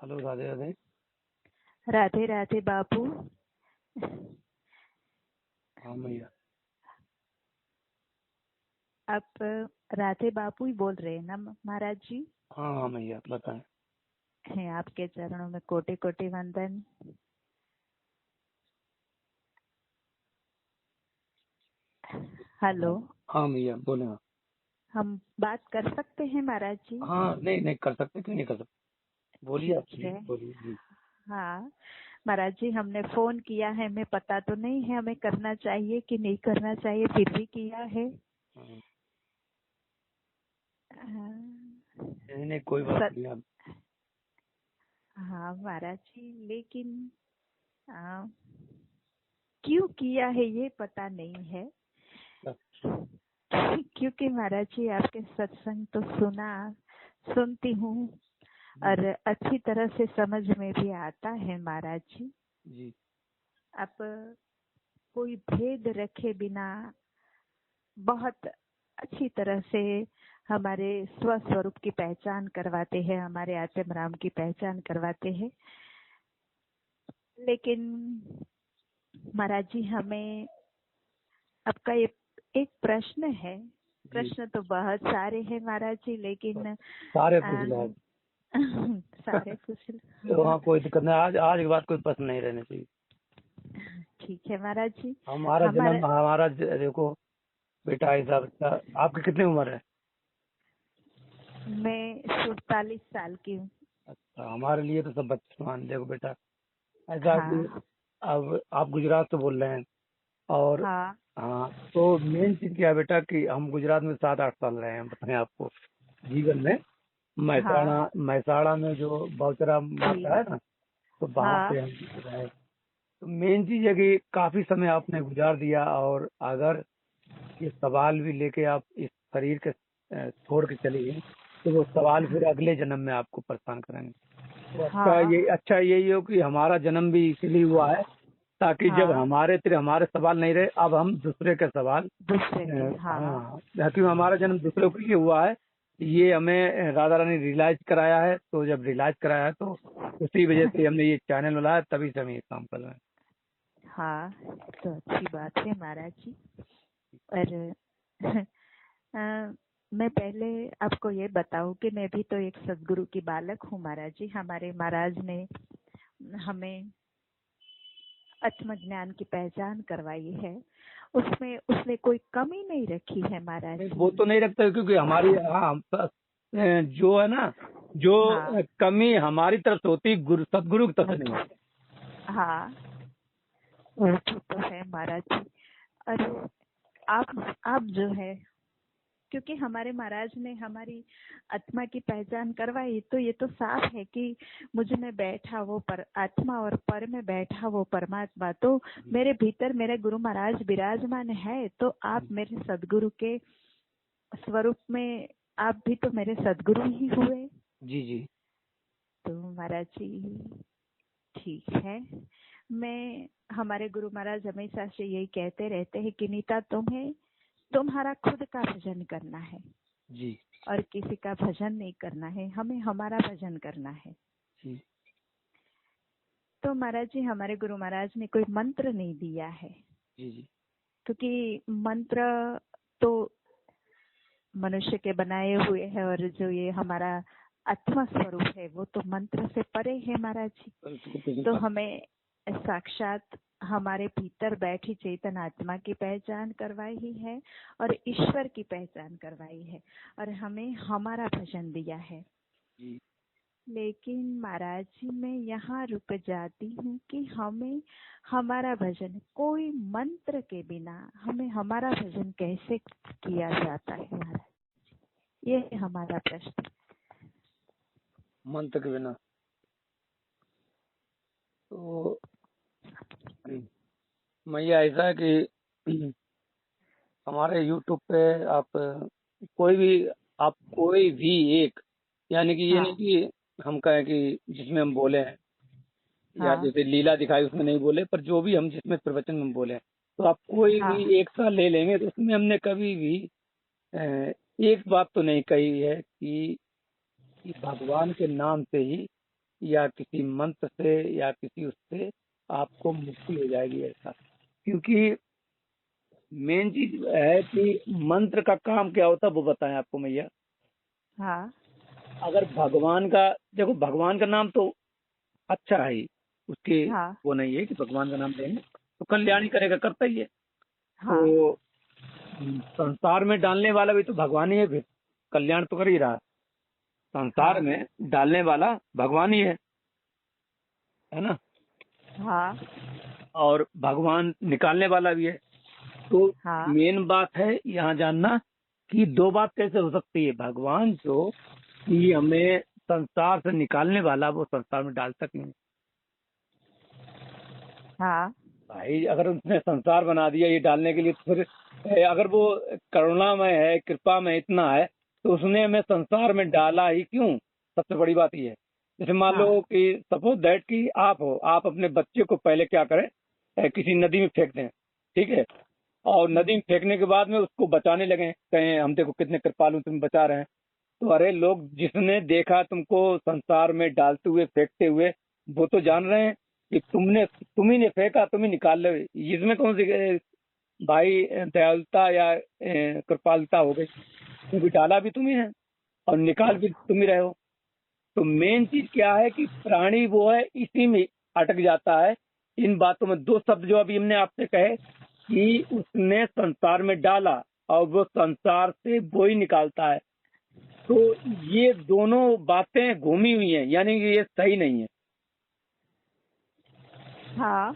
Hello, Radhe Radhe. Radhe Radhe बाबू। हाँ मैया। आप राधे बाबू ही बोल रहे हैं ना महाराज जी? हाँ हाँ मैया, बताएं। हैं आपके चरणों में कोटि कोटि वंदन। हेलो। हाँ मैया, बोले। हाँ हम बात कर सकते हैं महाराज जी? हाँ, नहीं नहीं कर सकते, क्यों नहीं कर सकते, बोलिए आप, ठीक है। बोलिए जी। हाँ महाराज जी, हमने फोन किया है, हमें पता तो नहीं है हमें करना चाहिए कि नहीं करना चाहिए, फिर भी किया है। हाँ, हाँ, नहीं नहीं, कोई बात नहीं आप। हाँ महाराज जी, लेकिन आ, क्यों किया है ये पता नहीं है। क्योंकि महाराज जी आपके सत्संग तो सुनती हूँ और अच्छी तरह से समझ में भी आता है महाराज जी। जी आप कोई भेद रखे बिना बहुत अच्छी तरह से हमारे स्वस्वरूप की पहचान करवाते हैं, हमारे आत्म राम की पहचान करवाते हैं। लेकिन महाराज जी, हमें आपका एक प्रश्न है। जी, प्रश्न तो बहुत सारे हैं महाराज जी, लेकिन सारे पूछ लो आप। सारे पूछ तो लो। हाँ, कोई दिक्कत नहीं, आज आज के बाद कोई प्रश्न नहीं रहने चाहिए। ठीक है महाराज जी। हमारा हमारा जन्म, देखो बेटा, ऐसा बच्चा, आपकी कितनी उम्र है? मैं 47 साल की हूँ। अच्छा, हमारे लिए तो सब बच्चे समान। देखो बेटा, ऐसा कि हाँ अब आप गुजरात से बोल रहे हैं, और हाँ हाँ, तो मेन चीज क्या है बेटा कि हम गुजरात में 7-8 साल रहे हैं, बताएं आपको, जीवन में। हाँ महसाणा में जो बौचरा जी माता है ना, तो वहां हाँ पे हम रहे। तो मेन चीज है कि काफी समय आपने गुजार दिया, और अगर ये सवाल भी लेके आप इस शरीर के छोड़ के चले गए, तो वो सवाल फिर अगले जन्म में आपको परेशान करेंगे। तो हाँ अच्छा यही हो कि हमारा जन्म भी इसीलिए हुआ है, ताकि जब हाँ हमारे सवाल नहीं रहे, अब हम दूसरे के सवाल। दूसरे के हाँ हाँ, क्योंकि हमारा जन्म दूसरों के लिए हुआ है, ये हमें राधा रानी रियलाइज कराया है। तो जब रियलाइज कराया है, तो उसी वजह से हमने ये चैनल बनाया, तभी से हम ये काम कर रहे हैं। हाँ, तो अच्छी बात है महाराज जी। और मैं पहले आपको ये बताऊं कि मैं भी तो एक सदगुरु की बालक हूँ महाराज जी। हमारे महाराज ने हमें आत्म ज्ञान की पहचान करवाई है, उसमें उसने कोई कमी नहीं रखी है महाराज नहीं, वो जी। तो नहीं रखता, क्योंकि हमारी, हाँ, जो है ना, हाँ जो कमी हमारी तरफ से होती, सदगुरु की तरफ से नहीं होती। हाँ, वो तो है महाराज जी। और आप जो है, क्योंकि हमारे महाराज ने हमारी आत्मा की पहचान करवाई, तो ये तो साफ है कि मुझ में बैठा वो पर आत्मा और पर में बैठा वो परमात्मा तो मेरे भीतर मेरे गुरु महाराज विराजमान है। तो आप मेरे सदगुरु के स्वरूप में, आप भी तो मेरे सदगुरु ही हुए। जी जी। तो महाराज जी ठीक है। मैं हमारे गुरु महाराज हमेशा से यही कहते रहते हैं कि नीता, तुम्हारा खुद का भजन करना है जी और किसी का भजन नहीं करना है, हमें हमारा भजन करना है। जी तो महाराज जी, हमारे गुरु महाराज ने कोई मंत्र नहीं दिया है, जी जी क्योंकि मंत्र तो मनुष्य के बनाए हुए हैं, और जो ये हमारा आत्मा स्वरूप है वो तो मंत्र से परे है महाराज जी। तो हमें साक्षात हमारे भीतर बैठी चेतन आत्मा की पहचान करवाई ही है और ईश्वर की पहचान करवाई है, और हमें हमारा भजन दिया है। जी। लेकिन महाराज जी, मैं यहाँ रुक जाती हूँ कि हमें हमारा भजन कोई मंत्र के बिना हमें हमारा भजन कैसे किया जाता है महाराज, ये है हमारा प्रश्न। मंत्र के बिना तो मैया, ऐसा है कि हमारे YouTube पे आप कोई भी एक, यानी कि ये नहीं हाँ कि हम कहें कि जिसमें हम बोले हैं, या हाँ जैसे लीला दिखाई उसमें नहीं बोले, पर जो भी हम जिसमें प्रवचन में बोले हैं, तो आप कोई हाँ भी एक साल ले लेंगे, तो उसमें हमने कभी भी एक बात तो नहीं कही है कि भगवान के नाम से ही या किसी मंत्र से या किसी उससे आपको मुक्ति हो जाएगी ऐसा। क्योंकि मेन चीज है कि मंत्र का काम क्या होता है वो बताएं आपको मैया। हाँ अगर भगवान का, देखो भगवान का नाम तो अच्छा है ही, उसके हाँ वो नहीं है कि भगवान का नाम लेंगे तो कल्याण ही करेगा, करता ही है। हाँ तो संसार में डालने वाला भी तो भगवान ही है, फिर कल्याण तो कर ही रहा है। संसार हाँ में डालने वाला भगवान ही है ना। हाँ और भगवान निकालने वाला भी है। तो हाँ मेन बात है यहाँ जानना कि दो बात कैसे हो सकती है। भगवान जो कि हमें संसार से निकालने वाला, वो संसार में डाल सकते हैं। हाँ भाई अगर उसने संसार बना दिया ये डालने के लिए, तो फिर अगर वो करुणामय है, कृपामय इतना है, तो उसने हमें संसार में डाला ही क्यों। सबसे बड़ी बात ये है। जैसे मान हाँ लो कि सपोज दैट कि आप हो, आप अपने बच्चे को पहले क्या करें, किसी नदी में फेंक दें, ठीक है। और नदी में फेंकने के बाद में उसको बचाने लगे, कहें हम देखो कितने कृपालु तुम बचा रहे हैं। तो अरे लोग जिसने देखा तुमको संसार में डालते हुए फेंकते हुए, वो तो जान रहे हैं कि तुम ही ने फेंका, तुम ही निकाल ले। इसमें कौन सी भाई दयालुता या कृपालुता हो गई, क्योंकि डाला भी तुम ही है और निकाल भी तुम ही रहे हो। तो मेन चीज क्या है कि प्राणी वो है, इसी में अटक जाता है। इन बातों में दो शब्द जो अभी हमने आपसे कहे कि उसने संसार में डाला और वो संसार से वो ही निकालता है। तो ये दोनों बातें घूमी हुई हैं, यानी कि ये सही नहीं है। हाँ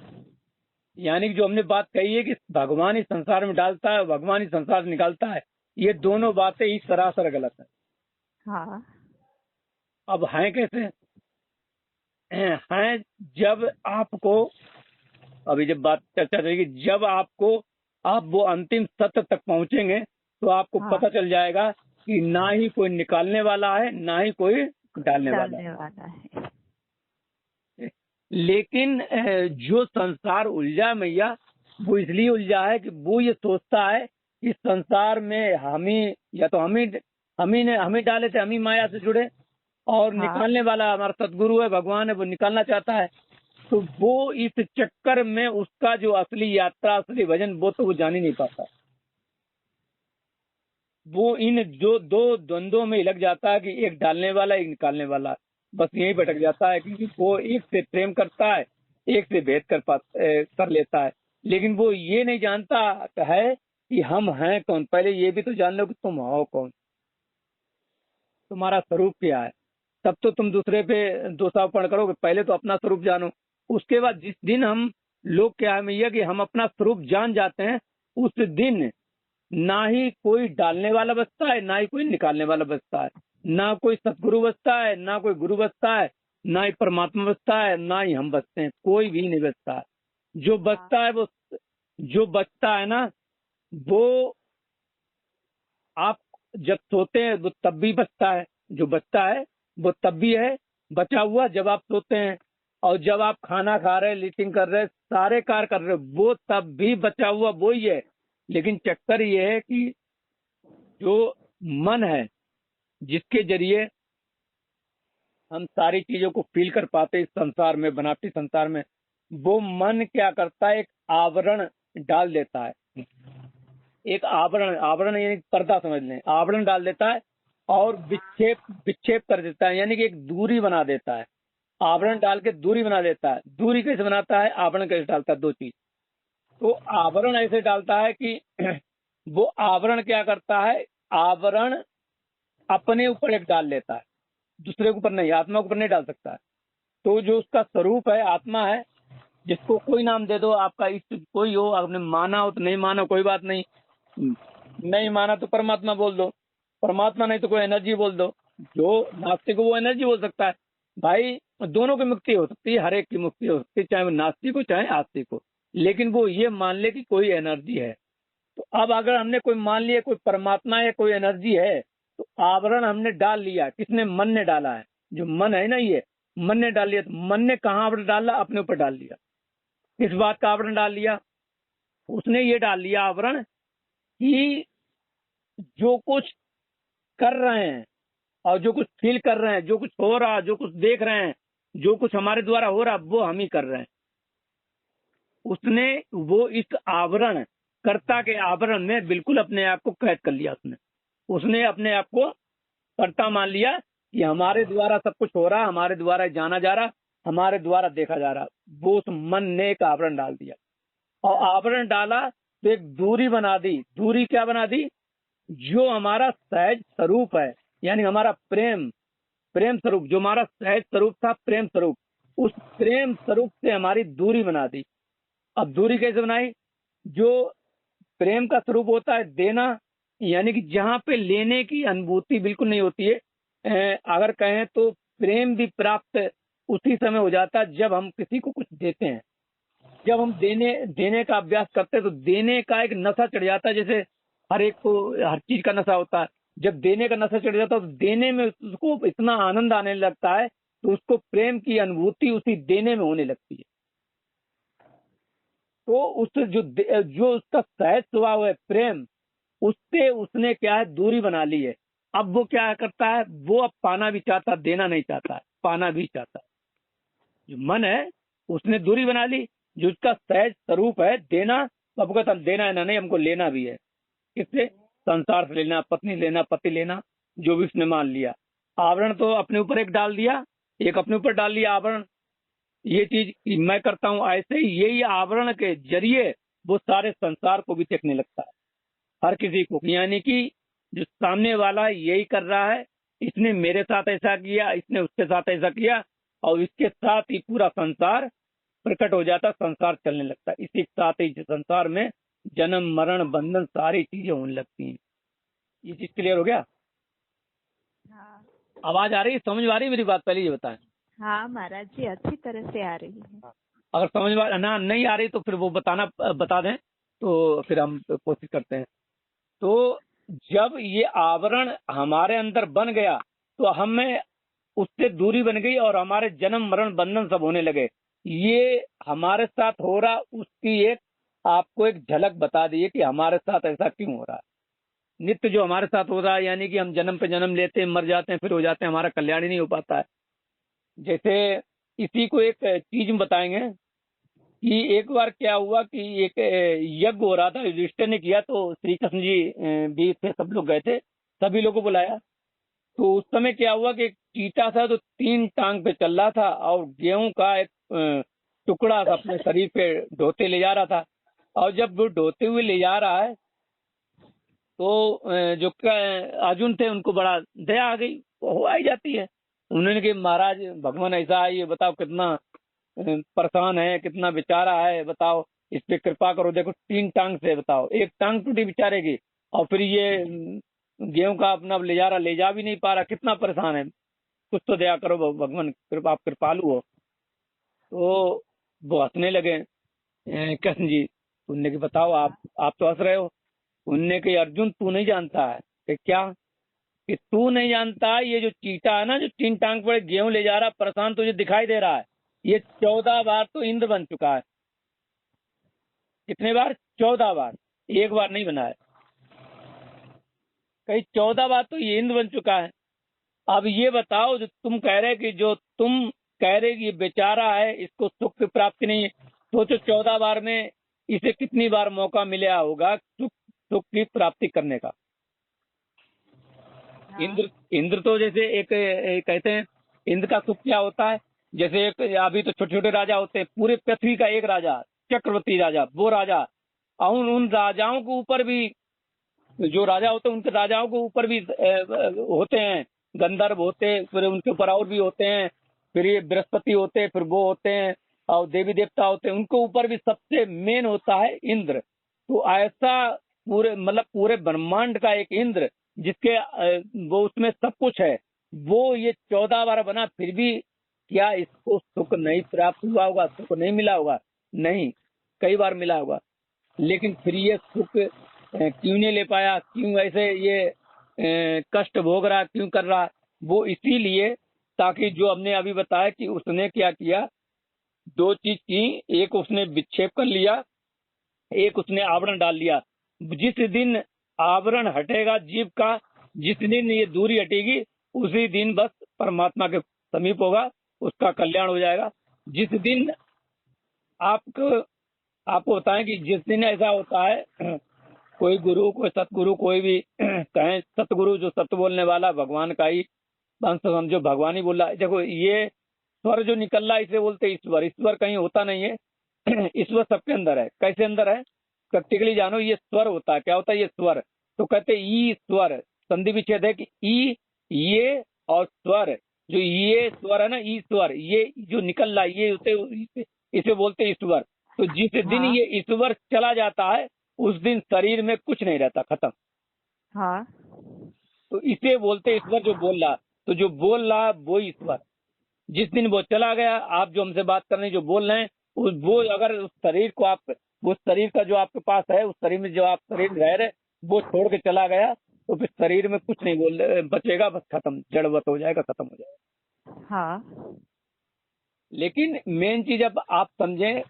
यानी कि जो हमने बात कही है कि भगवान ही संसार में डालता है, भगवान ही संसार से निकालता है, ये दोनों बातें ही सरासर गलत है। हाँ अब हैं कैसे हैं, जब आपको, अभी जब बात चर्चा चलेगी, जब आपको आप वो अंतिम सत्य तक पहुंचेंगे तो आपको हाँ पता चल जाएगा कि ना ही कोई निकालने वाला है, ना ही कोई डालने वाला डालने वाला है। है। लेकिन जो संसार उलझा मैया, वो इसलिए उलझा है कि वो ये सोचता है कि संसार में हम ही, या तो हम ही डाले थे, हम ही माया से जुड़े, और हाँ निकालने वाला हमारा सदगुरु है, भगवान है, वो निकालना चाहता है। तो वो इस चक्कर में उसका जो असली यात्रा, असली भजन, वो तो वो जान ही नहीं पाता। वो इन जो दो द्वंद्वों में लग जाता है कि एक डालने वाला, एक निकालने वाला, बस यही भटक जाता है। क्योंकि वो एक से प्रेम करता है, एक से भेद कर लेता है। लेकिन वो ये नहीं जानता है कि हम हैं कौन। पहले ये भी तो जान लो कि तुम हो कौन, तुम्हारा स्वरूप क्या है। तब तो तुम दूसरे पे दोषारोपण करोगे, पहले तो अपना स्वरूप जानो। उसके बाद जिस दिन हम लोग, क्या है भैया, कि हम अपना स्वरूप जान जाते हैं, उस दिन ना ही कोई डालने वाला बचता है, ना ही कोई निकालने वाला बचता है। ना कोई सतगुरु बचता है, ना कोई गुरु बचता है, ना ही परमात्मा बचता है, ना ही हम बचते हैं। कोई भी नहीं बचता है। जो हाँ बचता है वो, जो बचता है ना, वो आप जब सोते हैं वो तब भी बचता है। जो बचता है वो तब भी है बचा हुआ जब आप सोते हैं। और जब आप खाना खा रहे, लीटिंग कर रहे, सारे कार्य कर रहे, वो तब भी बचा हुआ वो ही है। लेकिन चक्कर ये है कि जो मन है, जिसके जरिए हम सारी चीजों को फील कर पाते इस संसार में, बनावटी संसार में, वो मन क्या करता है, एक आवरण डाल देता है। एक आवरण, आवरण यानी पर्दा समझ लें, आवरण डाल देता है और विक्षेप विक्षेप कर देता है, यानी कि एक दूरी बना देता है। आवरण डाल के दूरी बना देता है। दूरी कैसे बनाता है, आवरण कैसे डालता है, दो चीज। तो आवरण ऐसे डालता है कि वो आवरण क्या करता है, आवरण अपने ऊपर एक डाल लेता है, दूसरे के ऊपर नहीं, आत्मा के ऊपर नहीं डाल सकता है। तो जो उसका स्वरूप है, आत्मा है, जिसको कोई नाम दे दो, आपका इष्ट कोई हो, आपने माना हो तो नहीं माना कोई बात नहीं, नहीं माना तो परमात्मा बोल दो, परमात्मा नहीं तो कोई एनर्जी बोल दो। जो नास्तिक हो वो एनर्जी बोल सकता है। भाई दोनों की मुक्ति हो सकती है, हर एक की मुक्ति हो सकती है, चाहे वो नास्तिक हो चाहे आस्तिक हो। लेकिन वो ये मान ले कि कोई एनर्जी है। तो अब अगर हमने कोई मान लिया कोई परमात्मा है, कोई एनर्जी है, तो आवरण हमने डाल लिया। किसने, मन ने डाला है। जो मन है ना, ये मन ने डाल लिया। तो मन ने कहाँ आवरण डाला, अपने ऊपर डाल लिया। किस बात का आवरण डाल लिया, उसने ये डाल लिया आवरण कि जो कुछ कर रहे हैं और जो कुछ फील कर रहे हैं, जो कुछ हो रहा है, जो कुछ देख रहे हैं, जो कुछ हमारे द्वारा हो रहा वो हम ही कर रहे हैं। उसने वो इस आवरण, कर्ता के आवरण में बिल्कुल अपने आप को कैद कर लिया। उसने अपने आप को कर्ता मान लिया कि हमारे द्वारा सब कुछ हो रहा, हमारे द्वारा जाना जा रहा, हमारे द्वारा देखा जा रहा। वो उस मन ने एक आवरण डाल दिया, और आवरण डाला तो एक दूरी बना दी। दूरी क्या बना दी? जो हमारा सहज स्वरूप है, यानी हमारा प्रेम स्वरूप, जो हमारा सहज स्वरूप था, प्रेम स्वरूप, उस प्रेम स्वरूप से हमारी दूरी बना दी। अब दूरी कैसे बनाई? जो प्रेम का स्वरूप होता है देना, यानी कि जहाँ पे लेने की अनुभूति बिल्कुल नहीं होती है। अगर कहें तो प्रेम भी प्राप्त उसी समय हो जाता है जब हम किसी को कुछ देते हैं। जब हम देने का अभ्यास करते हैं तो देने का एक नशा चढ़ जाता है। जैसे हर एक को हर चीज का नशा होता है, जब देने का नशा चढ़ जाता है तो देने में उसको इतना आनंद आने लगता है, तो उसको प्रेम की अनुभूति उसी देने में होने लगती है। तो उससे जो उसका सहज स्वभाव है प्रेम, उससे उसने क्या है, दूरी बना ली है। अब वो क्या करता है, वो अब पाना भी चाहता है, देना नहीं चाहता है, पाना भी चाहता है। जो मन है उसने दूरी बना ली। जो उसका सहज स्वरूप है देना, तो अब कहता देना है ना, नहीं हमको लेना भी है। किससे? संसार से लेना, पत्नी लेना, पति लेना, जो भी उसने मान लिया। आवरण तो अपने ऊपर एक डाल दिया, एक अपने ऊपर डाल लिया आवरण, ये चीज मैं करता हूँ। ऐसे ही यही आवरण के जरिए वो सारे संसार को भी देखने लगता है, हर किसी को। यानी कि जो सामने वाला यही कर रहा है, इसने मेरे साथ ऐसा किया, इसने उसके साथ ऐसा किया, और इसके साथ ही पूरा संसार प्रकट हो जाता, संसार चलने लगता है। इसी के साथ ही संसार में जन्म मरण बंधन सारी चीजें होने लगती हैं। ये चीज क्लियर हो गया? हाँ आवाज आ रही है? समझ में आ रही है मेरी बात? पहले ये बताएं। हाँ महाराज जी, अच्छी तरह से आ रही है। अगर समझ में ना नहीं आ रही तो फिर वो बता दें, तो फिर हम कोशिश करते हैं। तो जब ये आवरण हमारे अंदर बन गया तो हमें उससे दूरी बन गई, और हमारे जन्म मरण बंधन सब होने लगे। ये हमारे साथ हो रहा, उसकी एक आपको एक झलक बता दी कि हमारे साथ ऐसा क्यों हो रहा है। नित्य जो हमारे साथ हो रहा है, यानी कि हम जन्म पे जन्म लेते हैं, मर जाते हैं, फिर हो जाते हैं, हमारा कल्याण ही नहीं हो पाता है। जैसे इसी को एक चीज में बताएंगे कि एक बार क्या हुआ कि एक यज्ञ हो रहा था, युधिष्ठिर ने किया, तो श्री कृष्ण जी भी थे, सब लोग गए थे, सभी लोगों को बुलाया। तो उस समय क्या हुआ कि एक चीता था तो 3 टांग पे चल रहा था, और गेहूं का एक टुकड़ा था अपने शरीर पे ढोते ले जा रहा था। और जब वो ढोते हुए ले जा रहा है तो जो अर्जुन थे उनको बड़ा दया आ गई, वो हो आई जाती है। उन्होंने कहा महाराज भगवान ऐसा है, ये बताओ कितना परेशान है, कितना बेचारा है, बताओ इस पे कृपा करो। देखो 3 टांग से, बताओ एक टांग टूटी बेचारे की, और फिर ये गेहूं का अपना ले जा भी नहीं पा रहा, कितना परेशान है, कुछ तो दया करो भगवान, कृपा, आप कृपालु हो। तो वो हंसने लगे कृष्ण जी। उनने की बताओ, आप तो हंस रहे हो। उनने कही अर्जुन तू नहीं जानता है कि क्या, कि तू नहीं जानता, ये जो चीता है ना, जो 3 टांग पर गेहूं ले जा रहा, परेशान तुझे दिखाई दे रहा है, ये 14 बार तो इंद्र बन चुका है। कितने बार? 14 बार, एक बार नहीं बना है, कहीं 14 बार तो ये इंद्र बन चुका है। अब ये बताओ, जो तुम कह रहे कि जो तुम कह रहे कि ये बेचारा है, इसको सुख की प्राप्ति नहीं है, सोचो 14 बार में इसे कितनी बार मौका मिला होगा सुख की प्राप्ति करने का। इंद्र तो जैसे एक कहते हैं, इंद्र का सुख क्या होता है, जैसे एक अभी तो छोटे छोटे राजा होते हैं, पूरे पृथ्वी का एक राजा, चक्रवर्ती राजा, वो राजा, और उन राजाओं के ऊपर भी, जो राजा होते हैं उनके राजाओं के ऊपर भी होते हैं, गंधर्व होते हैं, फिर उनके ऊपर और भी होते हैं, फिर ये बृहस्पति होते हैं, फिर वो होते हैं, और देवी देवता होते हैं, उनके ऊपर भी सबसे मेन होता है इंद्र। तो ऐसा पूरे ब्रह्मांड का एक इंद्र, जिसके वो उसमें सब कुछ है, वो ये 14 बार बना, फिर भी क्या इसको सुख नहीं प्राप्त हुआ होगा, सुख नहीं मिला होगा? नहीं, कई बार मिला होगा, लेकिन फिर ये सुख क्यों नहीं ले पाया, क्यों ऐसे ये कष्ट भोग रहा, क्यों कर रहा? वो इसीलिए, ताकि जो हमने अभी बताया कि उसने क्या किया, 2 चीज की, एक उसने विक्षेप कर लिया, एक उसने आवरण डाल लिया। जिस दिन आवरण हटेगा जीव का, जिस दिन ये दूरी हटेगी, उसी दिन बस परमात्मा के समीप होगा, उसका कल्याण हो जाएगा। जिस दिन आपको बताएं कि जिस दिन ऐसा होता है कोई गुरु, कोई सतगुरु, कोई भी कहें सतगुरु, जो सत्य बोलने वाला, भगवान का ही अंश समझो, भगवान ही बोल रहा है। देखो ये स्वर जो निकल रहा है इसे बोलते हैं ईश्वर। ईश्वर कहीं होता नहीं है ईश्वर सबके अंदर है। कैसे अंदर है? प्रैक्टिकली जानो, ये स्वर होता है। क्या होता है ये स्वर? तो कहते ई स्वर, संधि विच्छेद है कि ई, ये और स्वर, जो ये स्वर है ना, ई स्वर, ये जो निकल रहा है ये इसे बोलते हैं ईश्वर। तो जिस दिन हाँ। ये ईश्वर चला जाता है उस दिन शरीर में कुछ नहीं रहता, खत्म। हाँ। तो इसे बोलते हैं ईश्वर, जो बोल रहा। तो जो बोल रहा वो ईश्वर, जिस दिन वो चला गया, आप जो हमसे बात कर रहे हैं, जो बोल रहे हैं, वो अगर उस शरीर को आप, वो शरीर का जो आपके पास है, उस शरीर में जो आप शरीर रह रहे, वो छोड़ के चला गया, तो फिर शरीर में कुछ नहीं बचेगा, बस खत्म, जड़वत हो जाएगा, खत्म हो जाएगा। हाँ। लेकिन मेन चीज अब आप समझें,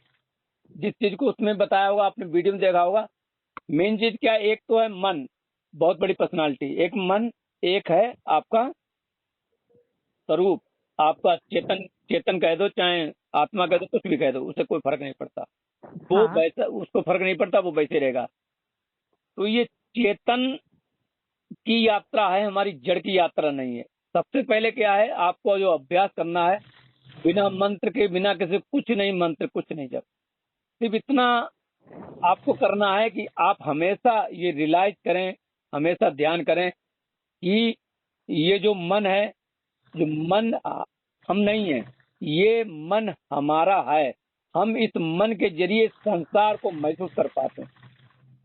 जिस चीज को उसमें बताया होगा, आपने वीडियो में देखा होगा, मेन चीज क्या है? एक तो है मन, बहुत बड़ी पर्सनालिटी। एक मन, एक है आपका स्वरूप, आपका चेतन। चेतन कह दो, चाहे आत्मा कह दो, कुछ भी कह दो, उसे कोई फर्क नहीं पड़ता। वो हाँ। वैसा, उसको फर्क नहीं पड़ता, वो वैसे रहेगा। तो ये चेतन की यात्रा है, हमारी जड़ की यात्रा नहीं है। सबसे पहले क्या है, आपको जो अभ्यास करना है, बिना मंत्र के, बिना किसी, कुछ नहीं, मंत्र कुछ नहीं, जब सिर्फ इतना आपको करना है कि आप हमेशा ये रियलाइज करें, हमेशा ध्यान करें कि ये जो मन है, जो मन हम नहीं है, ये मन हमारा है। हम इस मन के जरिए संसार को महसूस कर पाते हैं।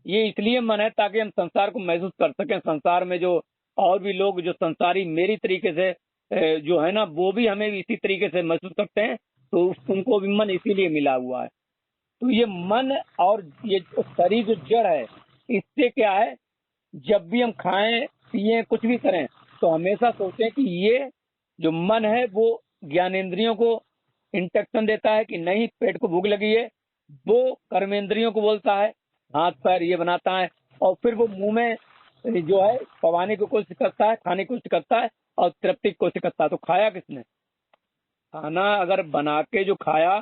ये इसलिए मन है ताकि हम संसार को महसूस कर सकें। संसार में जो और भी लोग जो संसारी मेरी तरीके से जो है ना, वो भी हमें इसी तरीके से महसूस करते हैं, तो उनको भी मन इसीलिए मिला हुआ है। तो ये मन और ये शरीर जो जड़ है, इससे क्या है, जब भी हम खाएं, पिए, कुछ भी करें, तो हमेशा सोचें कि ये जो मन है वो ज्ञानेंद्रियों को इंस्ट्रक्शन देता है कि नहीं, पेट को भूख लगी है, वो कर्मेंद्रियों को बोलता है, हाथ पैर ये बनाता है, और फिर वो मुंह में जो है पवाने की कोशिश करता है, खाने की कोशिश करता है, और तृप्ति की कोशिश करता है। तो खाया किसने? खाना अगर बना के जो खाया,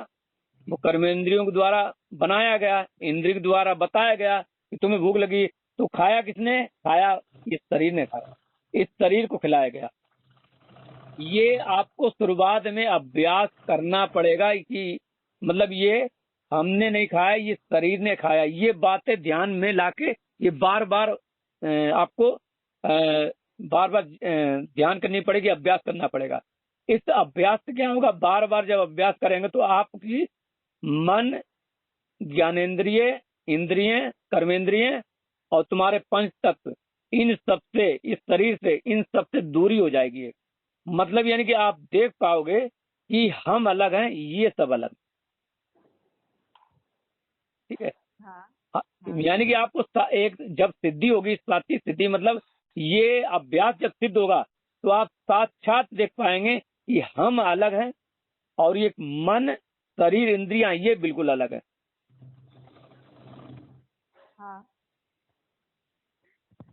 वो कर्मेंद्रियों के द्वारा बनाया गया, इंद्रिय के द्वारा बताया गया कि तुम्हें भूख लगी, तो खाया किसने? खाया इस शरीर ने खाया, इस शरीर को खिलाया गया। ये आपको शुरुआत में अभ्यास करना पड़ेगा कि मतलब ये हमने नहीं खाया, ये शरीर ने खाया। ये बातें ध्यान में लाके ये बार बार आपको बार बार ध्यान करनी पड़ेगी, अभ्यास करना पड़ेगा। इस अभ्यास से क्या होगा, बार बार जब अभ्यास करेंगे तो आपकी मन, ज्ञानेंद्रिय, इंद्रिय, कर्मेंद्रिय और तुम्हारे पंच तत्व, इन सब से, इस शरीर से, इन सब से दूरी हो जाएगी। मतलब यानी कि आप देख पाओगे कि हम अलग हैं, ये सब अलग। ठीक है? हाँ। हाँ, हाँ। यानी कि आपको एक जब सिद्धि होगी, इस बात की सिद्धि, मतलब ये अभ्यास जब सिद्ध होगा तो आप साक्षात देख पाएंगे कि हम अलग हैं और ये मन, शरीर, इंद्रियां ये बिल्कुल अलग है। हाँ।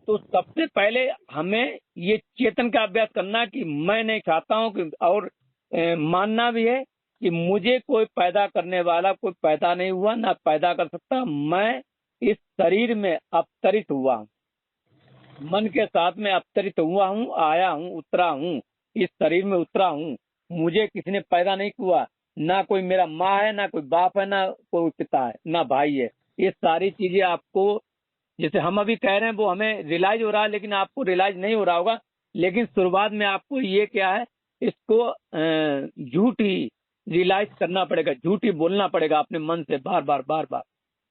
तो सबसे पहले हमें ये चेतन का अभ्यास करना कि मैं नहीं चाहता हूँ कि, और मानना भी है कि मुझे कोई पैदा करने वाला कोई पैदा नहीं हुआ, ना पैदा कर सकता। मैं इस शरीर में अवतरित हुआ हूँ, मन के साथ में अवतरित हुआ हूँ, आया हूँ, उतरा हूँ, इस शरीर में उतरा हूँ। मुझे किसी ने पैदा नहीं हुआ, ना कोई मेरा माँ है, ना कोई बाप है, ना कोई पिता है, ना भाई है। ये सारी चीजें आपको, जैसे हम अभी कह रहे हैं, वो हमें रियलाइज हो रहा है, लेकिन आपको रियलाइज नहीं हो रहा होगा। लेकिन शुरुआत में आपको ये क्या है, इसको झूठ ही रियलाइज करना पड़ेगा, झूठ ही बोलना पड़ेगा अपने मन से, बार बार बार बार।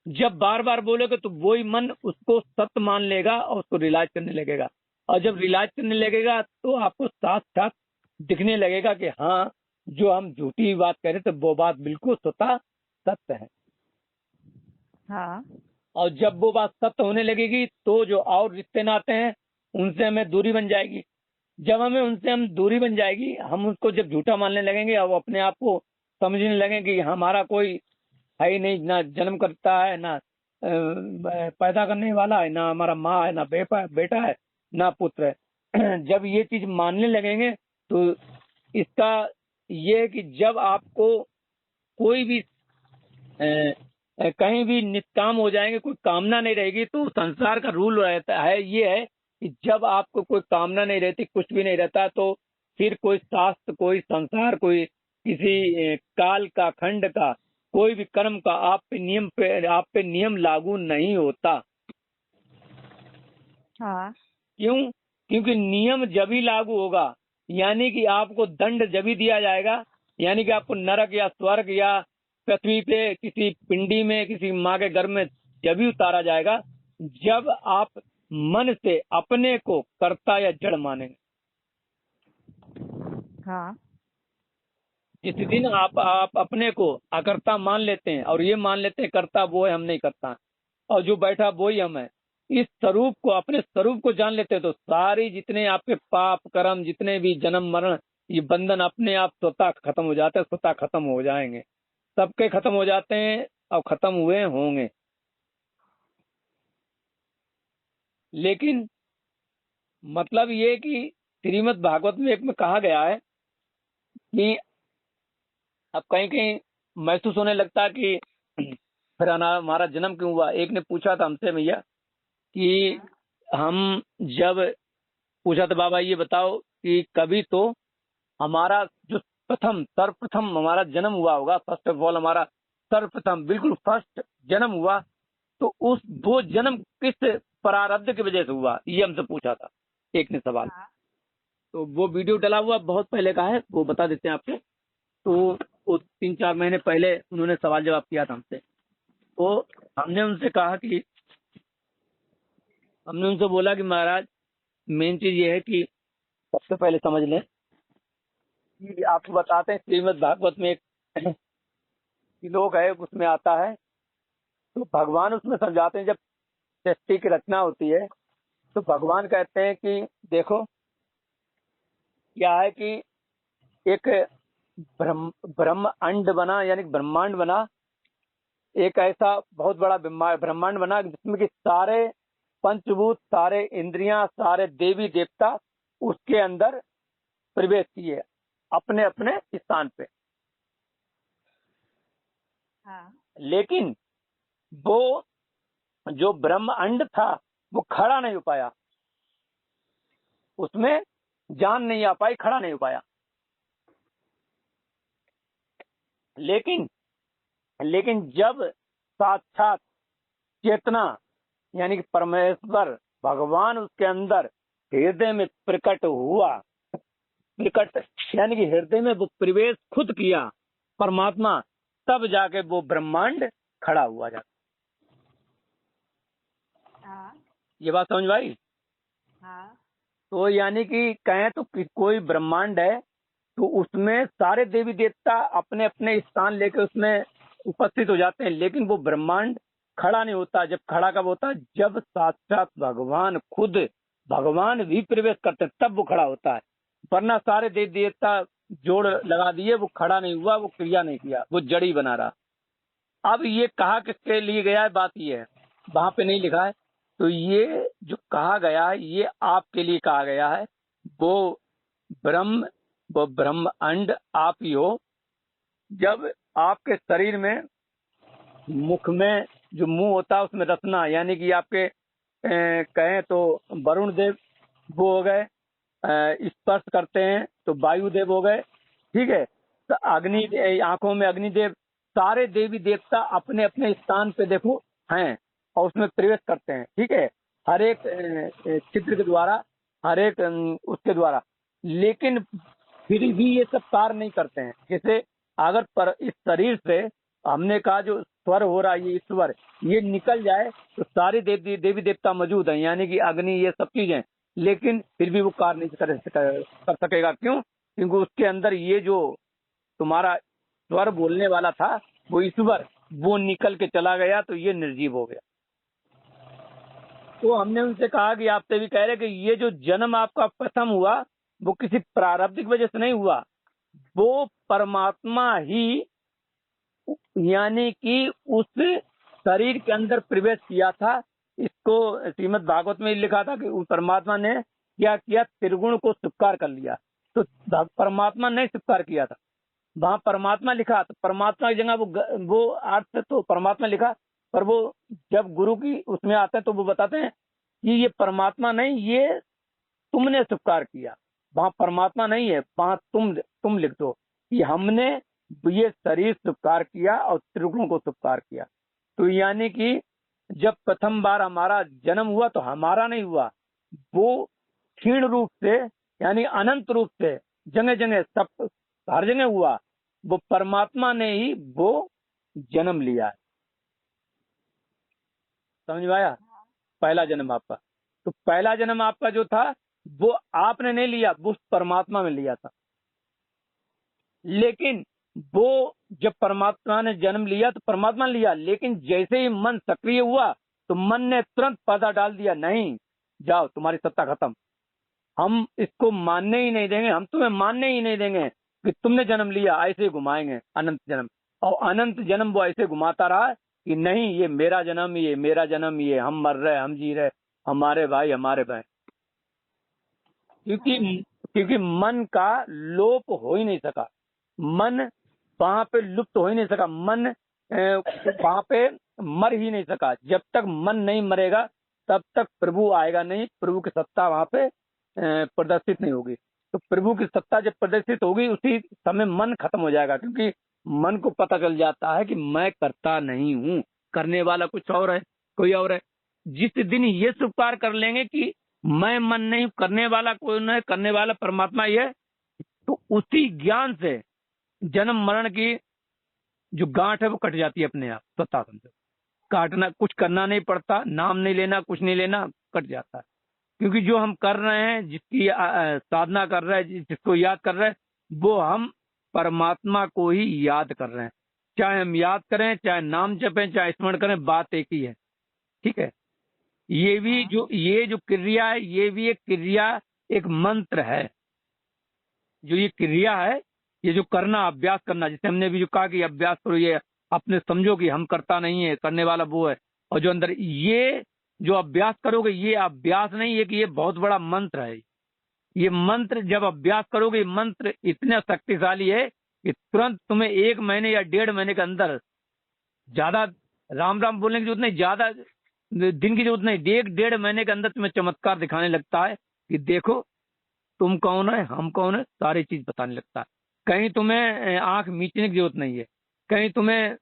जब बार बार बोलोगे तो वही मन उसको सत्य मान लेगा और उसको रियलाइज करने लगेगा। और जब रियलाइज करने लगेगा तो आपको साथ साथ दिखने लगेगा कि हाँ, जो हम झूठी बात कह रहे थे वो बात बिल्कुल स्वतः सत्य है। हाँ। और जब वो बात सत्य होने लगेगी तो जो और रिश्ते नाते हैं उनसे हमें दूरी बन जाएगी। जब हम दूरी बन जाएगी, हम उसको जब झूठा मानने लगेंगे और अपने आप को समझने लगेंगे कि हमारा कोई है ही नहीं, ना जन्म करता है, ना पैदा करने वाला है, ना हमारा माँ है, ना बेटा है, ना पुत्र है। जब ये चीज मानने लगेंगे तो इसका ये है कि जब आपको कोई भी कहीं भी निष्काम हो जाएंगे, कोई कामना नहीं रहेगी, तो संसार का रूल रहता है, ये है कि जब आपको कोई कामना नहीं रहती, कुछ भी नहीं रहता, तो फिर कोई शास्त्र, कोई संसार, कोई किसी काल का, खंड का, कोई भी कर्म का आप पे नियम लागू नहीं होता। हाँ। क्यों? क्योंकि नियम जब ही लागू होगा, यानी कि आपको दंड जब ही दिया जाएगा, यानी कि आपको नरक या स्वर्ग या पृथ्वी पे किसी पिंडी में, किसी माँ के गर्भ में जब ही उतारा जाएगा, जब आप मन से अपने को कर्ता या जड़ मानेंगे। हाँ। जिस दिन आप अपने को अकर्ता मान लेते हैं और ये मान लेते हैं कर्ता वो है, हम नहीं करता, और जो बैठा वो ही हम है, इस स्वरूप को, अपने स्वरूप को जान लेते हैं, तो सारी जितने आपके पाप कर्म, जितने भी जन्म मरण, ये बंधन अपने आप स्वतः खत्म हो जाते हैं, स्वतः खत्म हो जाएंगे, सबके खत्म हो जाते हैं और खत्म हुए होंगे। लेकिन मतलब ये कि श्रीमद् भागवत में एक में कहा गया है कि अब कहीं कहीं महसूस होने लगता कि फिर हमारा जन्म क्यों हुआ। एक ने पूछा था हमसे, भैया, कि हम जब पूछा था, बाबा ये बताओ कि कभी तो हमारा जो सर्वप्रथम हमारा जन्म हुआ होगा, फर्स्ट ऑफ ऑल हमारा सर्वप्रथम बिल्कुल फर्स्ट जन्म हुआ, तो वो जन्म किस प्रारब्ध की वजह से हुआ, ये हमसे पूछा था एक ने सवाल। तो वो वीडियो डला हुआ बहुत पहले का है, वो बता देते हैं आपको। तो वो 3-4 महीने पहले उन्होंने सवाल जवाब किया था हमसे। तो हमने उनसे कहा कि, हमने उनसे बोला कि महाराज, मेन चीज ये है कि सबसे पहले समझ लें कि आपको बताते हैं, श्रीमद् भागवत में एक श्लोक है, उसमें आता है, तो भगवान उसमें समझाते हैं, जब सृष्टि की रचना होती है तो भगवान कहते हैं कि देखो क्या है कि एक ब्रह्म अंड बना, यानी ब्रह्मांड बना, एक ऐसा बहुत बड़ा ब्रह्मांड बना जिसमें कि सारे पंचभूत, सारे इंद्रियां, सारे देवी देवता उसके अंदर प्रवेश किए अपने अपने स्थान पे। हाँ। लेकिन वो जो ब्रह्म अंड था वो खड़ा नहीं हो पाया, उसमें जान नहीं आ पाई, खड़ा नहीं हो पाया। लेकिन जब साक्षात चेतना, यानी कि परमेश्वर भगवान उसके अंदर हृदय में प्रकट हुआ, प्रकट यानी कि हृदय में वो प्रवेश खुद किया परमात्मा, तब जाके वो ब्रह्मांड खड़ा हुआ जाता। हाँ। ये बात समझ भाई? हाँ। तो यानी कि कहें तो कोई ब्रह्मांड है, तो उसमें सारे देवी देवता अपने अपने स्थान लेके उसमें उपस्थित हो जाते हैं, लेकिन वो ब्रह्मांड खड़ा नहीं होता। जब खड़ा कब होता है? जब साक्षात भगवान खुद, भगवान भी प्रवेश करते हैं, तब वो खड़ा होता है। वरना सारे देवी देवता जोड़ लगा दिए, वो खड़ा नहीं हुआ, वो क्रिया नहीं किया, वो जड़ी बना रहा। अब ये कहा किसके लिए गया है, बात ये है, वहां पे नहीं लिखा है। तो ये जो कहा गया है, ये आपके लिए कहा गया है। वो ब्रह्म अंड आप ही हो। जब आपके शरीर में, मुख में जो मुंह होता है उसमें रचना, यानी कि आपके कहें तो वरुण देव वो हो गए, स्पर्श करते हैं तो वायुदेव हो गए, ठीक है। तो अग्नि, आंखों में अग्निदेव, सारे देवी देवता अपने अपने स्थान पे देखो हैं और उसमें प्रवेश करते हैं, ठीक है, हर एक चित्र के द्वारा, हर एक उसके द्वारा। लेकिन फिर भी ये सब कार्य नहीं करते हैं। जैसे अगर पर इस शरीर से हमने कहा जो स्वर हो रहा है, ये ईश्वर, ये निकल जाए तो सारे देवी देवता मौजूद हैं, यानी कि अग्नि, ये सब चीजें, लेकिन फिर भी वो कार्य नहीं कर सकेगा। क्यों? क्योंकि उसके अंदर ये जो तुम्हारा स्वर बोलने वाला था, वो ईश्वर, वो निकल के चला गया, तो ये निर्जीव हो गया। तो हमने उनसे कहा कि आपसे भी कह रहे कि ये जो जन्म आपका प्रथम हुआ, वो किसी प्रारब्ध की वजह से नहीं हुआ, वो परमात्मा ही, यानी कि उस शरीर के अंदर प्रवेश किया था। इसको श्रीमद् भागवत में लिखा था कि उस परमात्मा ने क्या किया, त्रिगुण को स्वीकार कर लिया। तो परमात्मा ने स्वीकार किया था, वहां परमात्मा लिखा, तो परमात्मा की जगह वो अर्थ तो परमात्मा लिखा, पर वो जब गुरु की उसमें आते हैं तो वो बताते हैं कि ये परमात्मा नहीं, ये तुमने स्वीकार किया। वहां परमात्मा नहीं है, वहां तुम लिख दो कि हमने ये शरीर स्वीकार किया और त्रिगुणों को स्वीकार किया। तो यानी कि जब प्रथम बार हमारा जन्म हुआ तो हमारा नहीं हुआ, वो क्षीण रूप से यानी अनंत रूप से जगह जगह सब हर जगह हुआ, वो परमात्मा ने ही वो जन्म लिया है। समझ में आया? पहला जन्म आपका, तो पहला जन्म आपका जो था वो आपने नहीं लिया, वो उस परमात्मा में लिया था। लेकिन वो जब परमात्मा ने जन्म लिया तो परमात्मा ने लिया, लेकिन जैसे ही मन सक्रिय हुआ तो मन ने तुरंत पर्दा डाल दिया, नहीं जाओ तुम्हारी सत्ता खत्म, हम इसको मानने ही नहीं देंगे, हम तुम्हें मानने ही नहीं देंगे कि तुमने जन्म लिया, ऐसे ही घुमाएंगे अनंत जन्म। और अनंत जन्म वो ऐसे घुमाता रहा कि नहीं ये मेरा जन्म, ये मेरा जन्म, ये हम मर रहे हम जी रहे, हमारे भाई हमारे बहन। क्योंकि मन का लोप हो ही नहीं सका, मन वहां पे लुप्त हो ही नहीं सका, मन वहां पे मर ही नहीं सका। जब तक मन नहीं मरेगा तब तक प्रभु आएगा नहीं, प्रभु की सत्ता वहां पे प्रदर्शित नहीं होगी। तो प्रभु की सत्ता जब प्रदर्शित होगी उसी समय मन खत्म हो जाएगा, क्योंकि मन को पता चल जाता है कि मैं करता नहीं हूँ, करने वाला कुछ और है, कोई और है। जिस दिन ये स्वीकार कर लेंगे कि मैं मन नहीं, करने वाला कोई नहीं, करने वाला परमात्मा ही है, तो उसी ज्ञान से जन्म मरण की जो गांठ है वो कट जाती है अपने आप, सत्ता समझो। काटना, कुछ करना नहीं पड़ता, नाम नहीं लेना, कुछ नहीं लेना, कट जाता है। क्योंकि जो हम कर रहे हैं, जिसकी साधना कर रहे हैं, जिसको याद कर रहे हैं, वो हम परमात्मा को ही याद कर रहे हैं। चाहे हम याद करें, चाहे नाम जपें, चाहे स्मरण करें, बात एक ही है। ठीक है? ये जो क्रिया है, ये भी एक क्रिया, एक मंत्र है। जो ये क्रिया है, ये जो करना, अभ्यास करना, जिसे हमने भी जो कहा कि अभ्यास करो, ये अपने समझो कि हम करता नहीं है, करने वाला वो है। और जो अंदर ये जो अभ्यास करोगे, ये अभ्यास नहीं है कि ये बहुत बड़ा मंत्र है। ये मंत्र जब अभ्यास करोगे, ये मंत्र इतना शक्तिशाली है कि तुरंत तुम्हें 1 महीने या 1.5 महीने के अंदर, ज्यादा राम राम बोलने की जरूरत नहीं, ज्यादा दिन की जरूरत नहीं, 1.5 महीने के अंदर तुम्हें चमत्कार दिखाने लगता है कि देखो तुम कौन है, हम कौन है, सारी चीज बताने लगता है। कहीं तुम्हें आंख मीचने की जरूरत नहीं है, कहीं तुम्हें